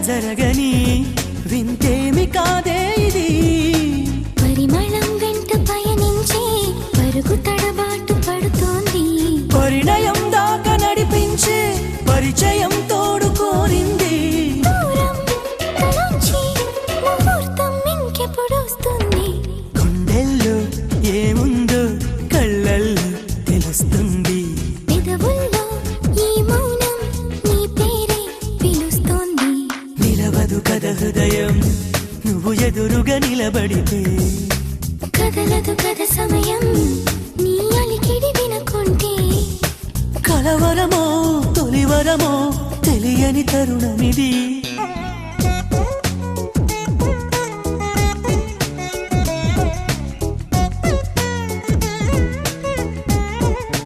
జరగని వింతేమి కాదే ఇది పరిమళం వెంట పయనించే పరుగు తడబాటు పడుతోంది పరిణయం దాకా నడిపించే పరిచయం తోడు కోరింది దూరం తలంచి ముహూర్తం ఇంకెప్పుడు వస్తుంది గుండెల్లో ఏముందో కళ్ళల్లో తెలుస్తుంది పెదవుల్లో ఈ మౌనం నీ పేరే పిలుస్తోంది నిలవదు కథ హృదయం నువ్వు ఎదురుగా నిలబడితే కదలదు కథ సమయం నీ అలికిడి వినకుంటే కలవరమో తొలివరమో తెలియని తరుణమిది